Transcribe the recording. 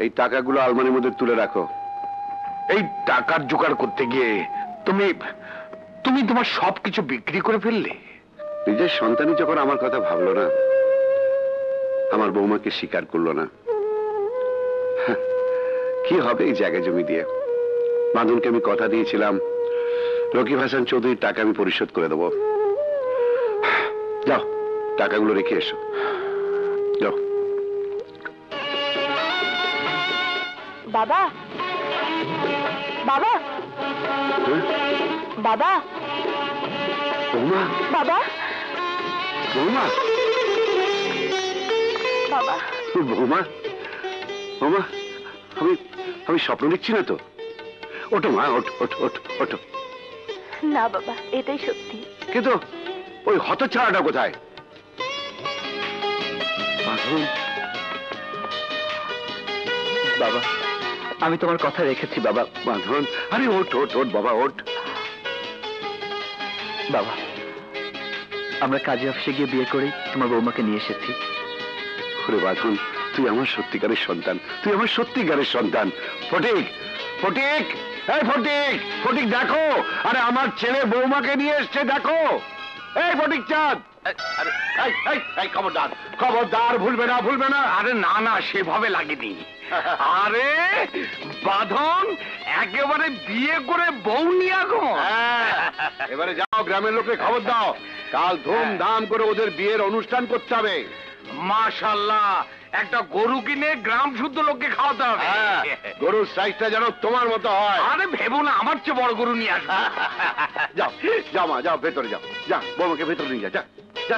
এই টাকাগুলো আলমারির মধ্যে তুলে রাখো। এই টাকার জোগাড় করতে গিয়ে তুমি তুমি তোমার সবকিছু বিক্রি করে ফেললে। নিজের সন্তানই যখন আমার কথা ভাবলো না, আমার বৌমাকে স্বীকার করলো না, কি হবে এই জায়গা জমি দিয়ে? বাঁধনকে আমি কথা দিয়েছিলাম রকিব হাসান চৌধুরীর টাকা আমি পরিশোধ করে দেবো। যাও টাকাগুলো রেখে এসো, যাও। বাবা, বাবা, বাবা, বৌমা, বাবা, বৌমা, বাবা, বৌমা, বৌমা, আমি আমি স্বপ্ন দেখছি না তো? ওঠো মা, ওঠো ওঠো ওঠো ওঠো। না বাবা, এটাই সত্যি। কিন্তু ওই হতচ্ছাড়াটা কোথায়? বাবা, আমি তোমার কথা রেখেছি বাবা। বাঁধন, আরে ওঠ ওঠ ওঠ বাবা, ওঠ। বাবা, আমরা কাজী অফিসে গিয়ে বিয়ে করেই তোমার বৌমাকে নিয়ে এসেছি। ওরে বাঁধন, তুই আমার সত্যিকারের সন্তান, তুই আমার সত্যিকারের সন্তান। ফটিক, ফটিক, এই ফটিক, ফটিক দেখো, আরে আমার ছেলে বৌমাকে নিয়ে এসছে দেখো। এই ফটিক চাঁদ, খবরদার, খবরদার, ভুলবে না, ভুলবে না। আরে না না, সেভাবে লাগেনি। আরে বাঁধন একেবারে বিয়ে করে বউ নিয়ে আগমন। এবারে যাও গ্রামের লোকে খবর দাও, কাল ধুমধাম করে ওদের বিয়ের অনুষ্ঠান করতে হবে। মাশাআল্লাহ, একটা গরু কিনে গ্রাম শুদ্ধ লোককে খাওয়াতে হবে। গরুর সাইজটা যেন তোমার মতো হয়। আরে ভেবো না, আমার চেয়ে বড় গরু নিয়ে আসবো। যাও যাও মা, যাও ভেতরে যাও, যা বৌমাকে ভেতরে নিয়ে যা, যা।